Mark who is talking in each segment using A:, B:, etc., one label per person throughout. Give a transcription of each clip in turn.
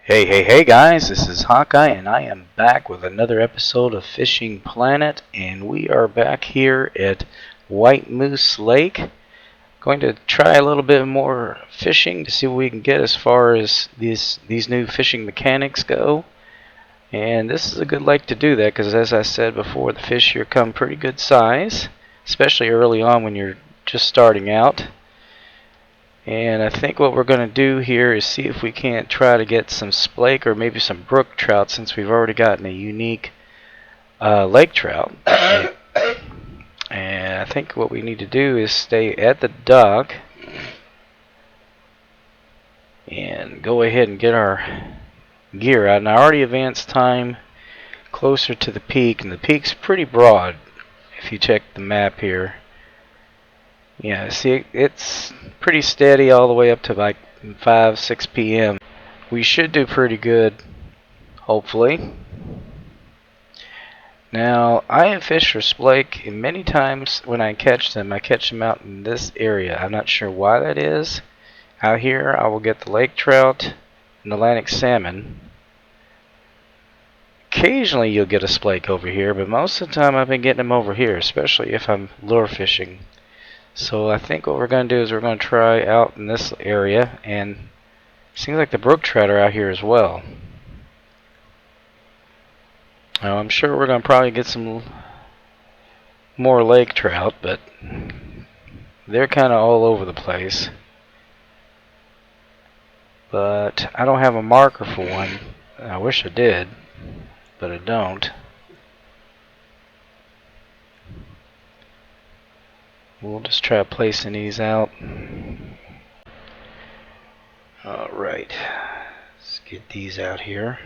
A: Hey guys, this is Hawkeye and I am back with another episode of Fishing Planet, and we are back here at White Moose Lake. Going to try a little bit more fishing to see what we can get as far as these new fishing mechanics go. And this is a good lake to do that because, as I said before, the fish here come pretty good size, especially early on when you're just starting out. And I think what we're going to do here is see if we can't try to get some splake or maybe some brook trout, since we've already gotten a unique lake trout. And I think what we need to do is stay at the dock and go ahead and get our gear out. And I already advanced time closer to the peak, and the peak's pretty broad if you check the map here. Yeah, see, it's pretty steady all the way up to like 5-6 p.m. We should do pretty good, hopefully. Now, I have fished for splake, and many times when I catch them out in this area. I'm not sure why that is. Out here, I will get the lake trout and Atlantic salmon. Occasionally, you'll get a splake over here, but most of the time I've been getting them over here, especially if I'm lure fishing. So I think what we're going to do is we're going to try out in this area, and it seems like the brook trout are out here as well. Now I'm sure we're going to probably get some more lake trout, but they're kind of all over the place. But I don't have a marker for one. I wish I did, but I don't. We'll just try placing these out. Alright, let's get these out here.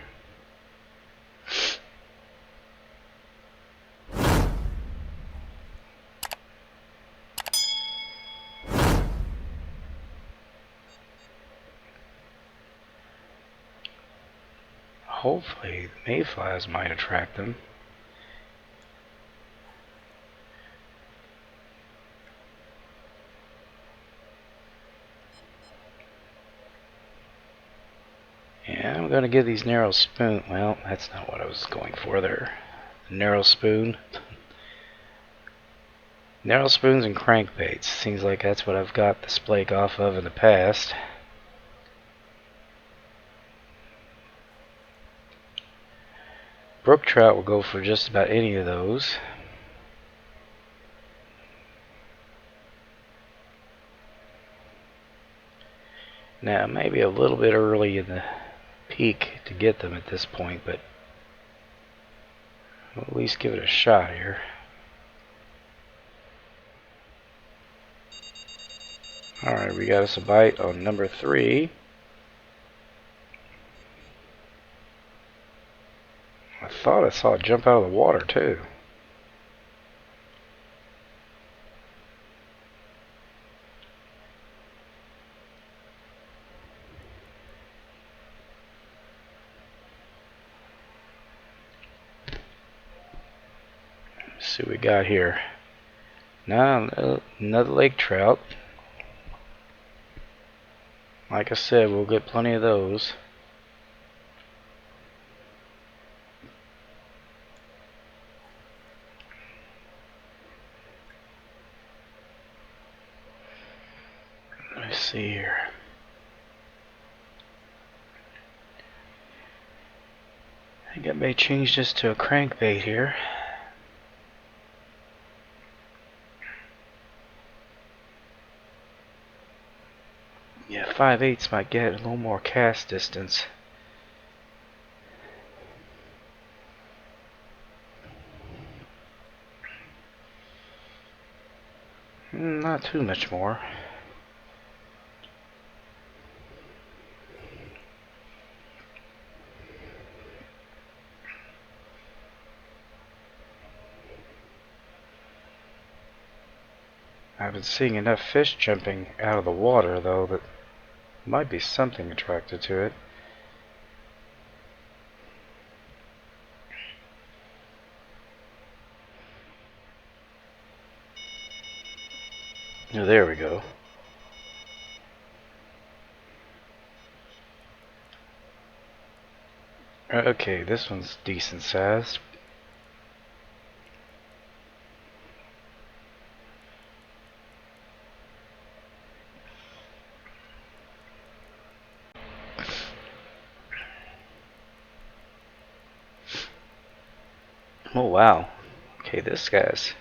A: Hopefully the mayflies might attract them. Yeah, I'm going to give these narrow spoon. Well, that's not what I was going for there. Narrow spoon. Narrow spoons and crankbaits. Seems like that's what I've got the splake off of in the past. Brook trout will go for just about any of those. Now, maybe a little bit early in the peak to get them at this point, but we'll at least give it a shot here. Alright, we got us a bite on number 3. I thought I saw it jump out of the water too. Let's see what we got here. Now another lake trout. Like I said, we'll get plenty of those. Let's see here. I think I may change this to a crankbait here. Yeah, 5/8 might get a little more cast distance. Not too much more. I've been seeing enough fish jumping out of the water, though, that might be something attracted to it. Oh, there we go. Okay, this one's decent sized. Oh wow. Okay, this guy's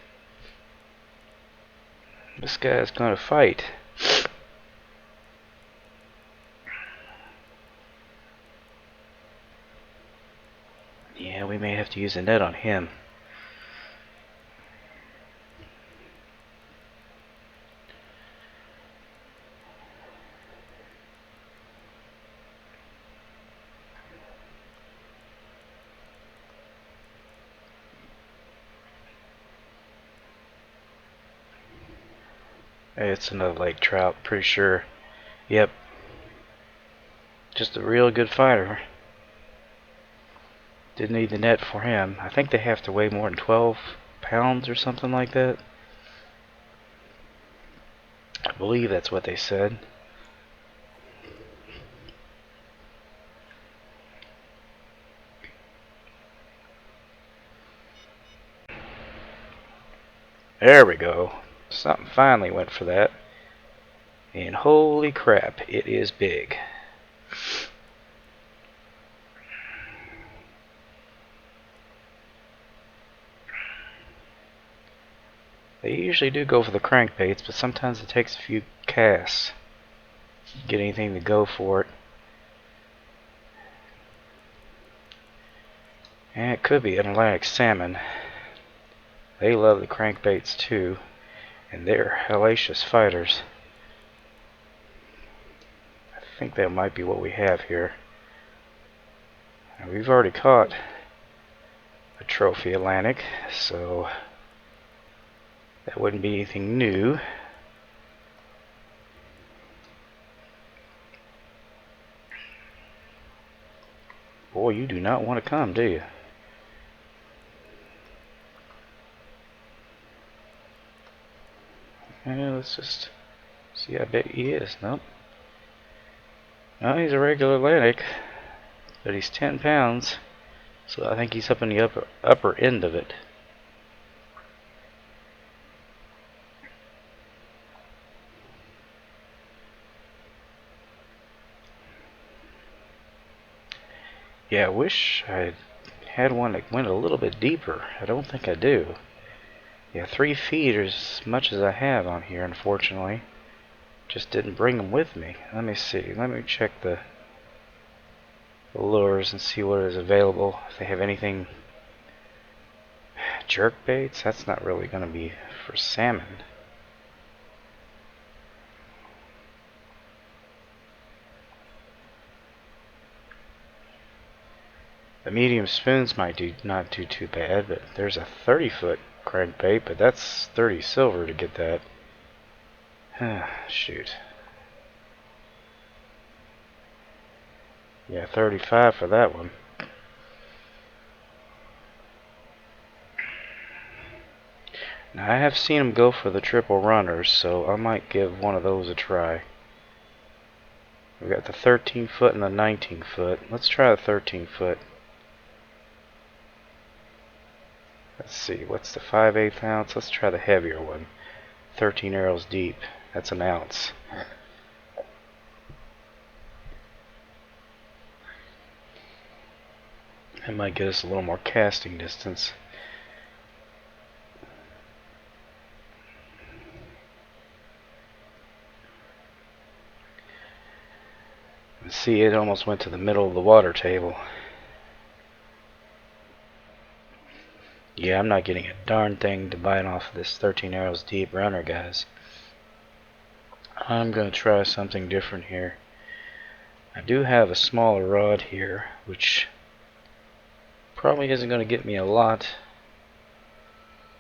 A: gonna fight. Yeah, we may have to use a net on him. Hey, it's another lake trout, pretty sure. Yep. Just a real good fighter. Didn't need the net for him. I think they have to weigh more than 12 pounds or something like that. I believe that's what they said. There we go. Something finally went for that. And holy crap, it is big. They usually do go for the crankbaits, but sometimes it takes a few casts to get anything to go for it. And it could be an Atlantic salmon. They love the crankbaits too, and they're hellacious fighters. I think that might be what we have here. Now, we've already caught a trophy Atlantic, so that wouldn't be anything new. Boy, you do not want to come, do you? Let's just see. I bet he is. Nope. No, he's a regular Atlantic, but he's 10 pounds, so I think he's up in the upper end of it. Yeah, I wish I had one that went a little bit deeper. I don't think I do. Yeah, 3 feet is as much as I have on here, unfortunately. Just didn't bring them with me. Let me see. Let me check the lures and see what is available. If they have anything. Jerk baits? That's not really going to be for salmon. The medium spoons might not do too bad, but there's a 30-foot crankbait, but that's 30 silver to get that. Shoot. Yeah, 35 for that one. Now, I have seen them go for the triple runners, so I might give one of those a try. We've got the 13-foot and the 19-foot. Let's try the 13-foot. Let's see, what's the 5/8 ounce? Let's try the heavier one. 13 arrows deep. That's an ounce. That might get us a little more casting distance. See, it almost went to the middle of the water table. Yeah, I'm not getting a darn thing to bite off this 13 arrows deep runner, guys. I'm going to try something different here. I do have a smaller rod here, which probably isn't going to get me a lot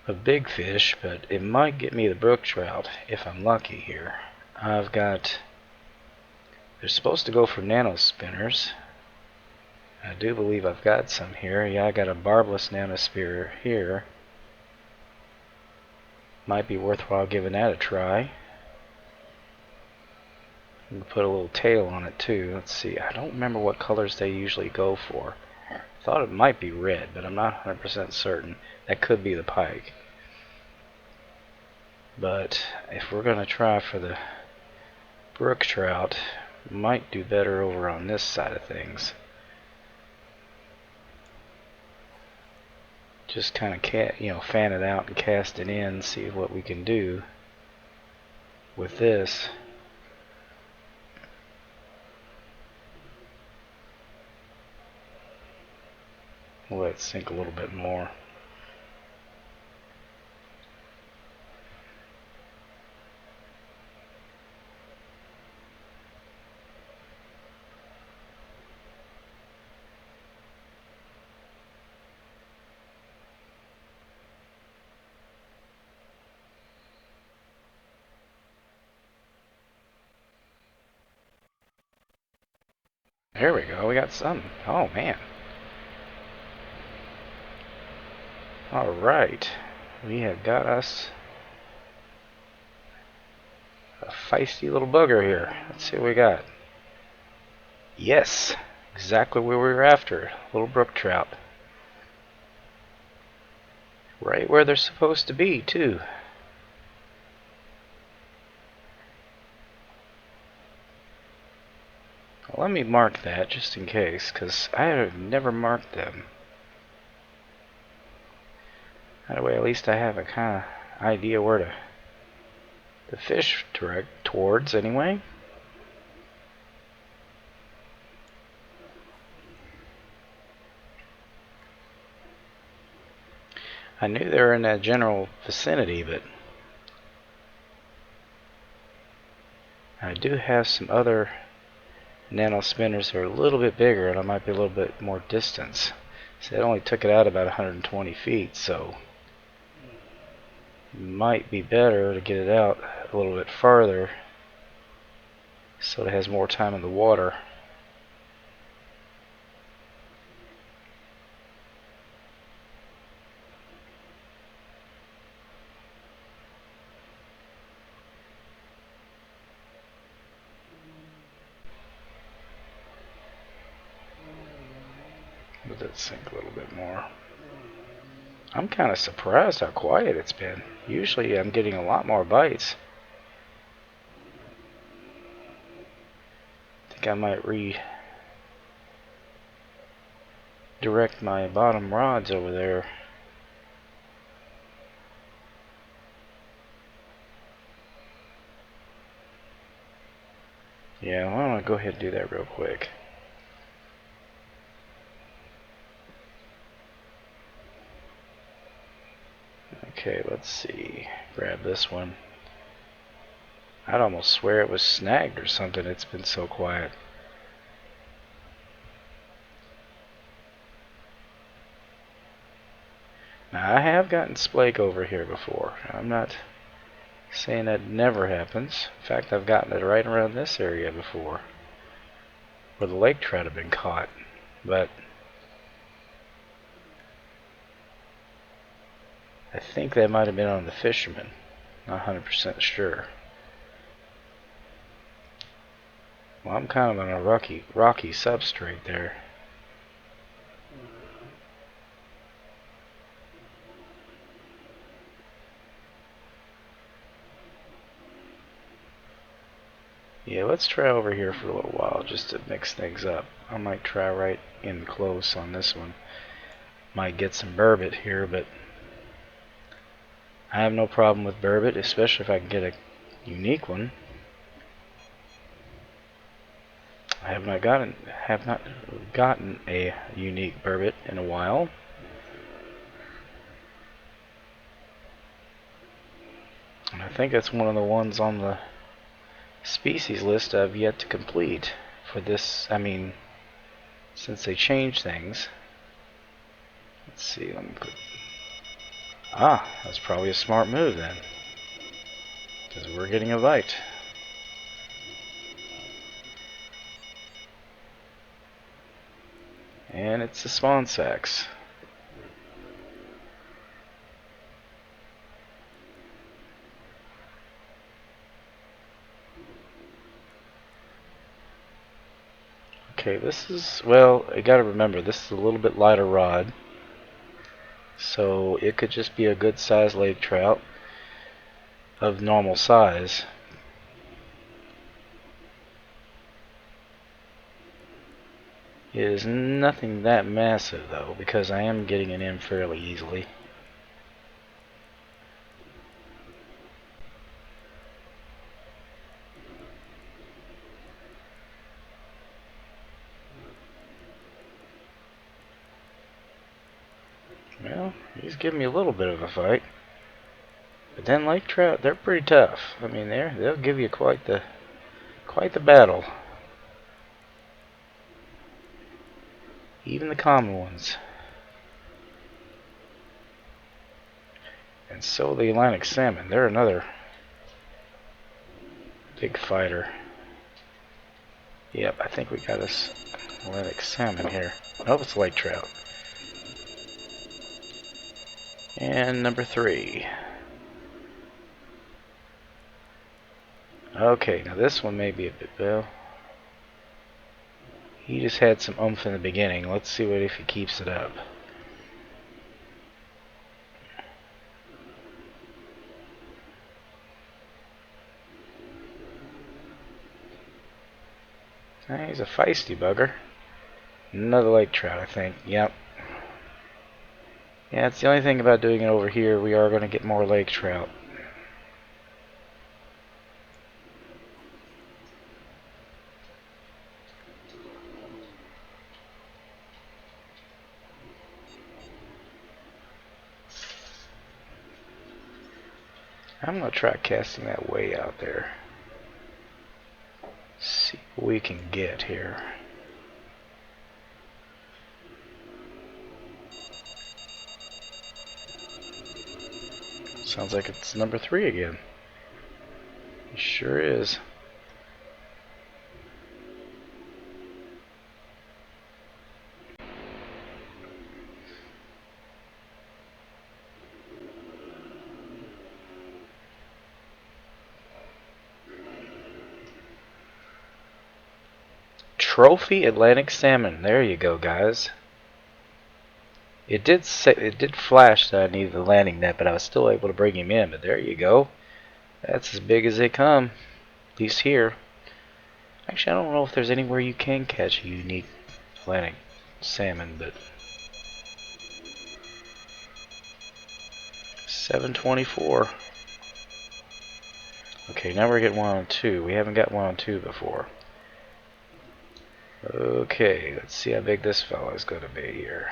A: of big fish, but it might get me the brook trout if I'm lucky here. They're supposed to go for nano spinners. I do believe I've got some here. Yeah, I got a barbless nanosphere here. Might be worthwhile giving that a try. I'm gonna put a little tail on it too. Let's see. I don't remember what colors they usually go for. Thought it might be red, but I'm not 100% certain. That could be the pike. But if we're gonna try for the brook trout, might do better over on this side of things. Just kind of fan it out and cast it in, see what we can do with this. We'll let it sink a little bit more. There we go, we got some. Oh man. Alright, we have got us a feisty little bugger here. Let's see what we got. Yes, exactly what we were after. Little brook trout. Right where they're supposed to be, too. Well, let me mark that just in case, because I have never marked them. That way, at least I have a kind of idea where to fish direct towards, anyway. I knew they were in that general vicinity, but I do have some other nano spinners that are a little bit bigger, and I might be a little bit more distance. So it only took it out about 120 feet, so it might be better to get it out a little bit farther so it has more time in the water. Let it sink a little bit more. I'm kind of surprised how quiet it's been. Usually I'm getting a lot more bites. I think I might redirect my bottom rods over there. Yeah, why don't I go ahead and do that real quick. Okay, let's see. Grab this one. I'd almost swear it was snagged or something. It's been so quiet. Now, I have gotten splake over here before. I'm not saying that never happens. In fact, I've gotten it right around this area before, where the lake trout have been caught. But I think that might have been on the fisherman. Not 100% sure. Well, I'm kind of on a rocky substrate there. Yeah, let's try over here for a little while just to mix things up. I might try right in close on this one. Might get some burbot here, but I have no problem with burbot, especially if I can get a unique one. I have not gotten a unique burbot in a while. And I think that's one of the ones on the species list I've yet to complete for this. I mean, since they changed things. Let's see. Let me put. Ah, that's probably a smart move then, because we're getting a bite. And it's the spawn sacks. Okay, this is, well, you gotta remember, this is a little bit lighter rod. So it could just be a good sized lake trout of normal size. It is nothing that massive though, because I am getting it in fairly easily. Well, he's giving me a little bit of a fight. But then lake trout, they're pretty tough. I mean, they'll give you quite the battle. Even the common ones. And so the Atlantic salmon, they're another big fighter. Yep, I think we got us Atlantic salmon here. Oh, it's lake trout. And number 3. Okay, now this one may be a bit, well, he just had some oomph in the beginning. Let's see what if he keeps it up. He's a feisty bugger. Another lake trout, I think. Yep. Yeah, it's the only thing about doing it over here. We are going to get more lake trout. I'm going to try casting that way out there. See what we can get here. Sounds like it's number 3 again. It sure is. Trophy Atlantic salmon. There you go, guys. It did flash that I needed the landing net, but I was still able to bring him in. But there you go. That's as big as they come, at least here. Actually, I don't know if there's anywhere you can catch a unique Atlantic salmon, but 724. Okay, now we're getting 1 on 2. We haven't got 1 on 2 before. Okay, let's see how big this fella is going to be here.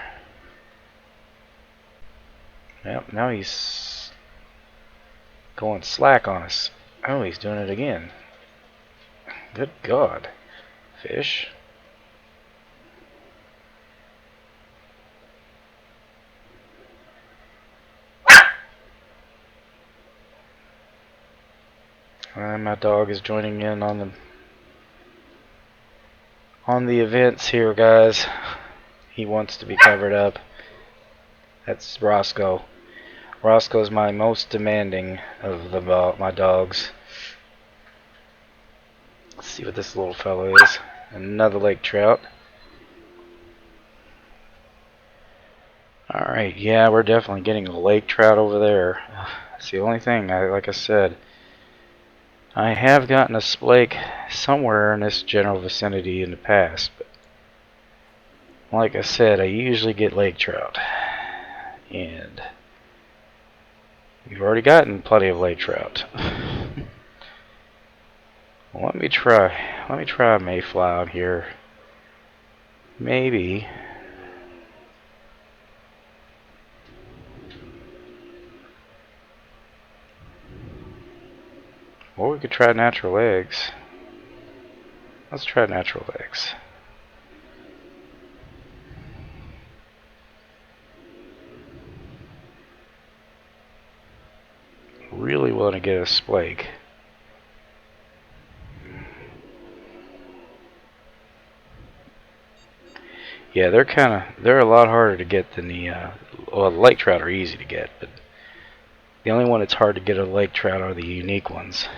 A: Yep, now he's going slack on us. Oh, he's doing it again. Good God. Fish. My dog is joining in on the events here, guys. He wants to be covered up. That's Roscoe. Roscoe's my most demanding of my dogs. Let's see what this little fellow is. Another lake trout. Alright, yeah, we're definitely getting a lake trout over there. That's the only thing, like I said. I have gotten a splake somewhere in this general vicinity in the past, but like I said, I usually get lake trout. And we've already gotten plenty of lake trout. Well, let me try a mayfly out here. Maybe. Or we could try natural eggs. Let's try natural legs. Really want to get a splake. Yeah, they're a lot harder to get than well, the lake trout are easy to get, but the only one that's hard to get a lake trout are the unique ones.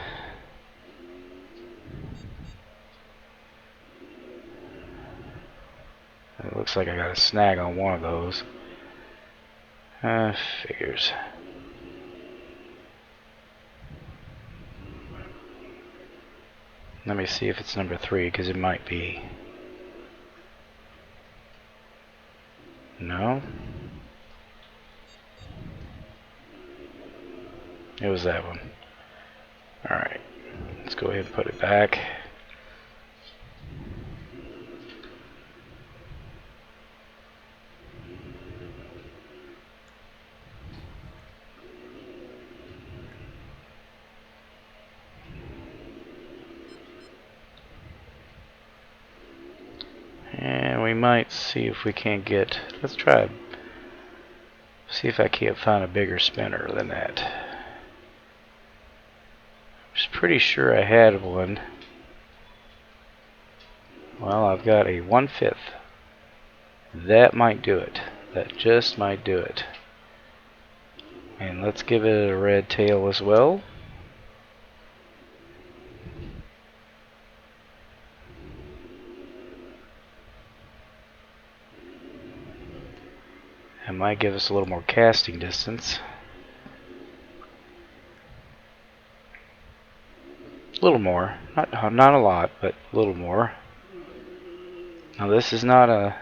A: It looks like I got a snag on one of those. Figures. Let me see if it's number 3, because it might be. No? It was that one. Alright. Let's go ahead and put it back. And we might see if we can't get. Let's try. See if I can't find a bigger spinner than that. I was pretty sure I had one. Well, I've got a 1/5. That might do it. That just might do it. And let's give it a red tail as well. It might give us a little more casting distance. A little more. Not a lot, but a little more. Now this is not a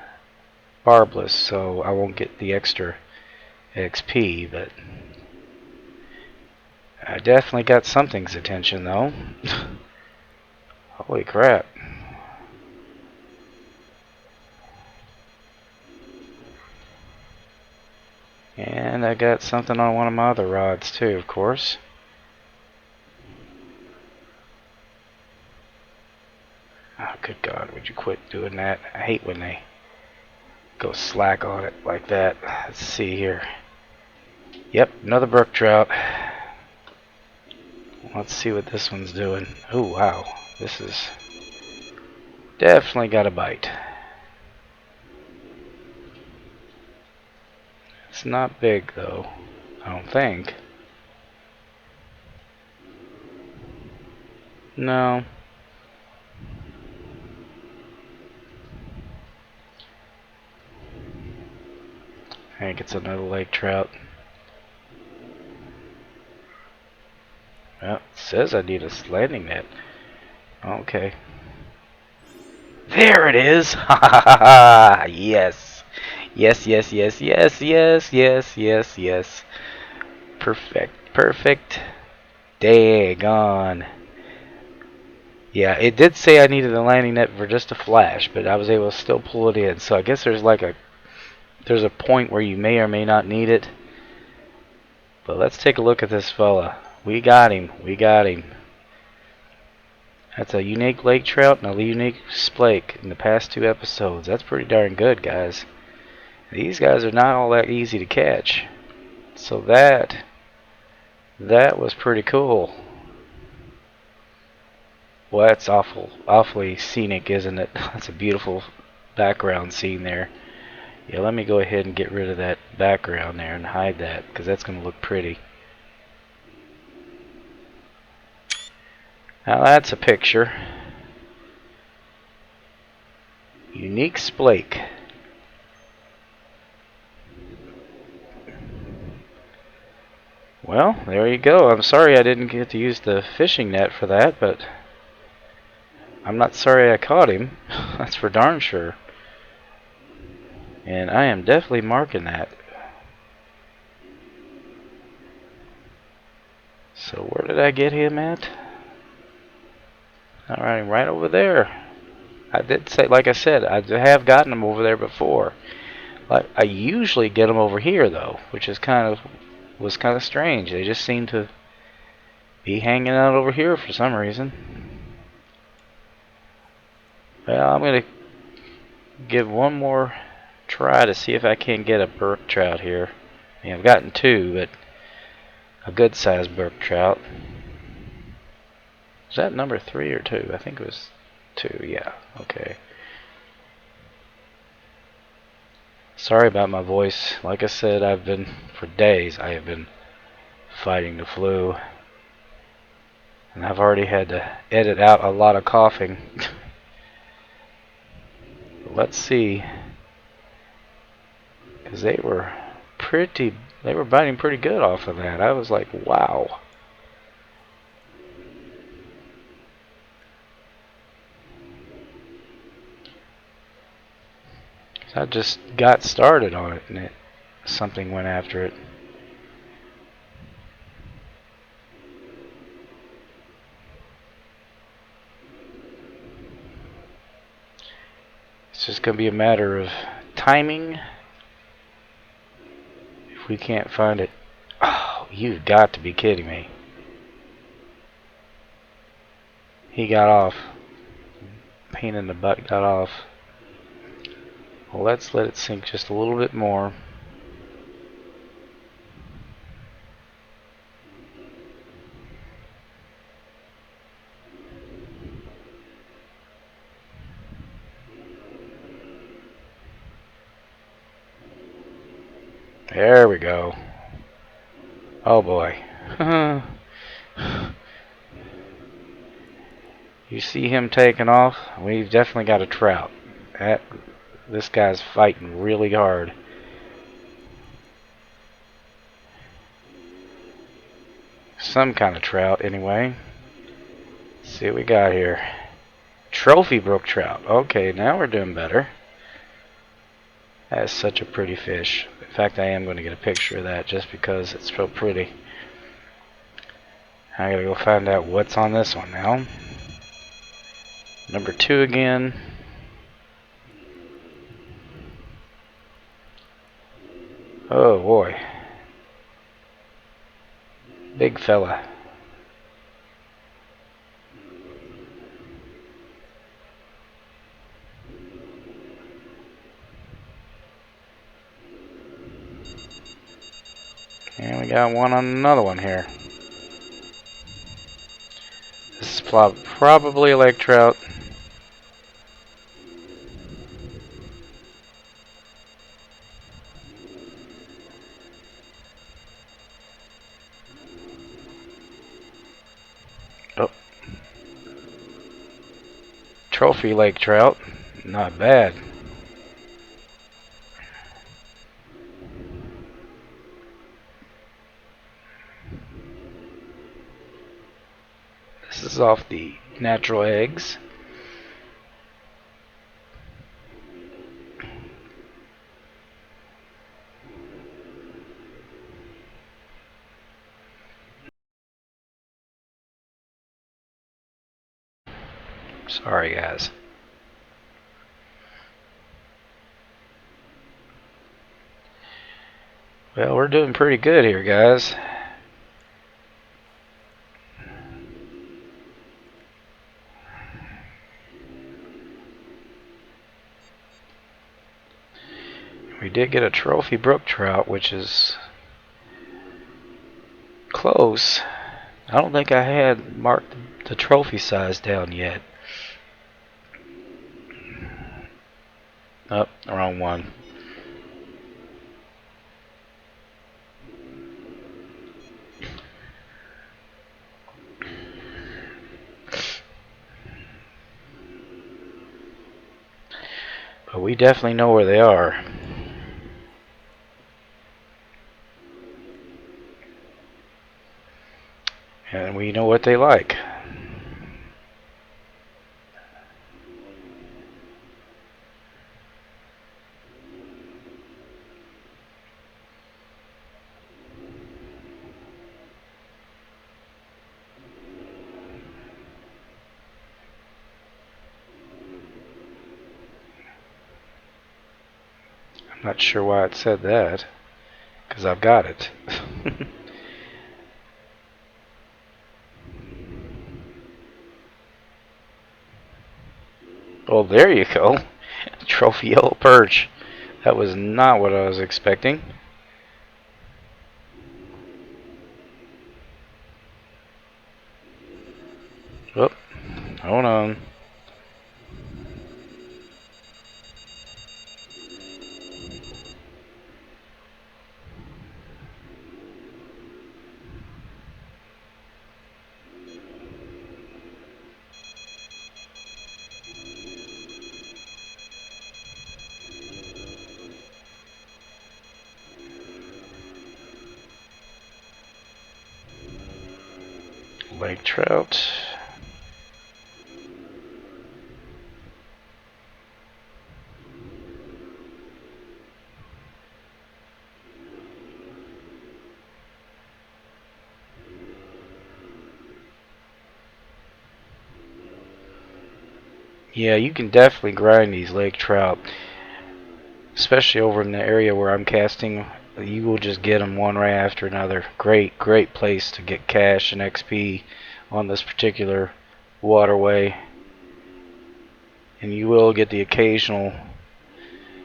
A: barbless, so I won't get the extra XP, but I definitely got something's attention though. Holy crap. And I got something on one of my other rods too, of course. Oh, good God, would you quit doing that? I hate when they go slack on it like that. Let's see here. Yep, another brook trout. Let's see what this one's doing. Oh, wow. This is definitely got a bite. It's not big, though. I don't think. No. I think it's another lake trout. Well, it says I need a landing net. Okay. There it is! Ha ha ha ha! Yes! Yes, yes, yes, yes, yes, yes, yes, yes. Perfect, perfect. Daggone. Yeah, it did say I needed a landing net for just a flash, but I was able to still pull it in. So I guess there's a point where you may or may not need it. But let's take a look at this fella. We got him. We got him. That's a unique lake trout and a unique splake in the past 2 episodes. That's pretty darn good, guys. These guys are not all that easy to catch. So that was pretty cool. Well, that's awfully scenic, isn't it? That's a beautiful background scene there. Yeah, let me go ahead and get rid of that background there and hide that, because that's going to look pretty. Now that's a picture. Unique splake. Well, there you go. I'm sorry I didn't get to use the fishing net for that, but I'm not sorry I caught him. That's for darn sure. And I am definitely marking that. So where did I get him at? Alright, right over there. I did say, like I said, I have gotten them over there before. Like, I usually get them over here though, which is was kind of strange. They just seem to be hanging out over here for some reason. Well, I'm going to give one more try to see if I can get a brook trout here. I mean, I've gotten two, but a good sized brook trout. Is that number 3 or 2? I think it was 2, yeah, okay. Sorry about my voice. Like I said, for days, I have been fighting the flu. And I've already had to edit out a lot of coughing. Let's see. Because they were biting pretty good off of that. I was like, wow. I just got started on it and something went after it. It's just going to be a matter of timing. If we can't find it. Oh, you've got to be kidding me. He got off. Pain in the butt got off. Well, let's let it sink just a little bit more. There we go. Oh boy. You see him taking off? We've definitely got a trout. This guy's fighting really hard. Some kind of trout, anyway. Let's see what we got here. Trophy brook trout. Okay, now we're doing better. That is such a pretty fish. In fact, I am going to get a picture of that just because it's so pretty. I gotta go find out what's on this one now. Number 2 again. Oh boy. Big fella. And we got one on another one here. This is probably a lake trout. Oh. Trophy lake trout. Not bad. This is off the natural eggs. Sorry, guys. Well, we're doing pretty good here, guys. We did get a trophy brook trout, which is close. I don't think I had marked the trophy size down yet. Oh, wrong one. But we definitely know where they are. And we know what they like. I'm not sure why it said that, because I've got it. Oh, there you go. Trophy yellow perch. That was not what I was expecting. Oh, hold on. Lake trout. Yeah, you can definitely grind these lake trout, especially over in the area where I'm casting. You will just get them one right after another. Great, great place to get cash and XP on this particular waterway. And you will get the occasional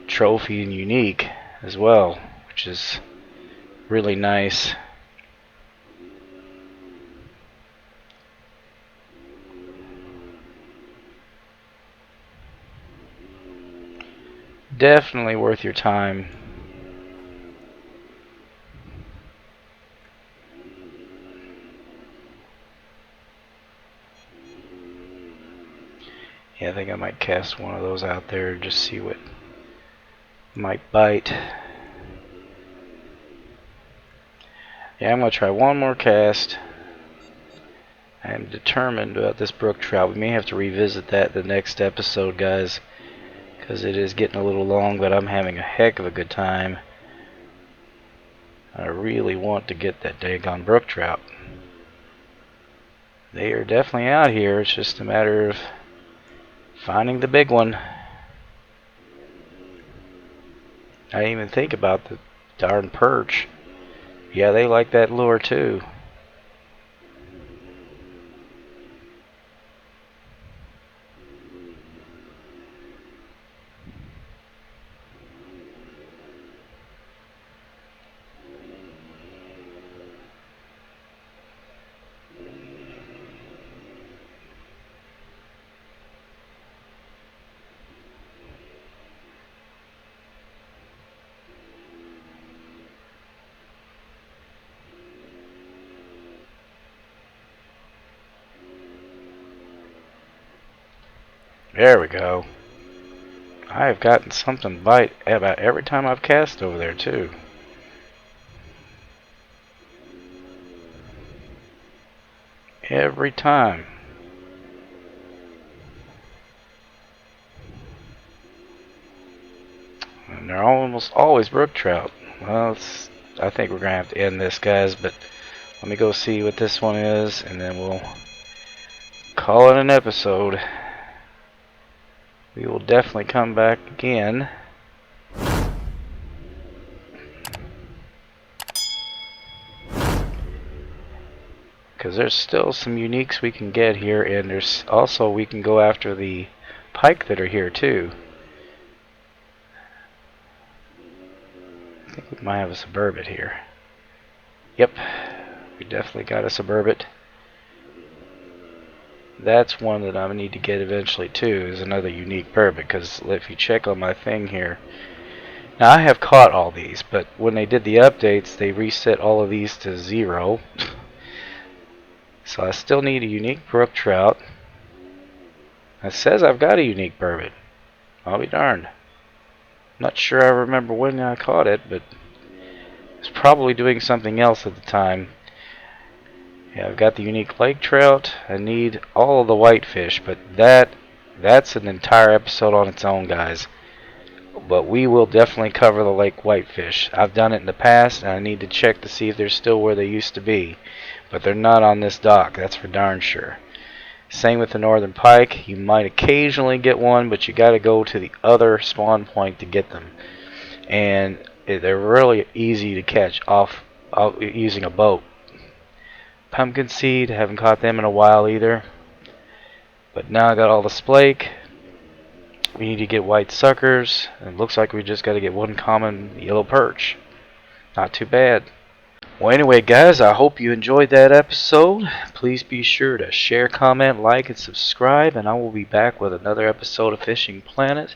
A: trophy and unique as well, which is really nice. Definitely worth your time. Yeah, I think I might cast one of those out there and just see what might bite. Yeah, I'm going to try one more cast. I am determined about this brook trout. We may have to revisit that the next episode, guys, because it is getting a little long, but I'm having a heck of a good time. I really want to get that daggone brook trout. They are definitely out here. It's just a matter of finding the big one. I didn't even think about the darn perch. Yeah, they like that lure too. There we go. I have gotten something to bite about every time I've cast over there too. Every time. And they're almost always brook trout. Well, I think we're going to have to end this, guys, but let me go see what this one is, and then we'll call it an episode. We will definitely come back again. Because there's still some uniques we can get here, and there's also we can go after the pike that are here too. I think we might have a suburbit here. Yep, we definitely got a suburbit. That's one that I need to get eventually too, is another unique burbot, because if you check on my thing here, now I have caught all these, but when they did the updates, they reset all of these to 0. So I still need a unique brook trout. It says I've got a unique burbot. I'll be darned. Not sure I remember when I caught it, but I was probably doing something else at the time. Yeah, I've got the unique lake trout. I need all of the whitefish, but that's an entire episode on its own, guys. But we will definitely cover the lake whitefish. I've done it in the past, and I need to check to see if they're still where they used to be. But they're not on this dock, that's for darn sure. Same with the northern pike. You might occasionally get one, but you got to go to the other spawn point to get them. And they're really easy to catch off using a boat. Pumpkin seed, haven't caught them in a while either. But now I got all the splake. We need to get white suckers. It looks like we just got to get one common yellow perch. Not too bad. Well, anyway, guys, I hope you enjoyed that episode. Please be sure to share, comment, like, and subscribe, and I will be back with another episode of Fishing Planet.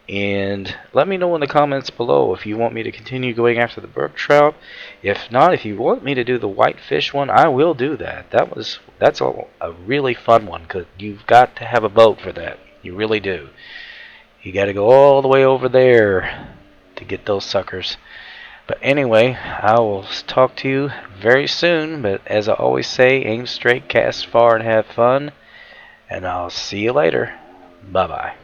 A: And let me know in the comments below if you want me to continue going after the brook trout. If not, if you want me to do the whitefish one, I will do that. That's a really fun one, because you've got to have a boat for that. You really do. You got to go all the way over there to get those suckers. But anyway, I will talk to you very soon. But as I always say, aim straight, cast far, and have fun. And I'll see you later. Bye-bye.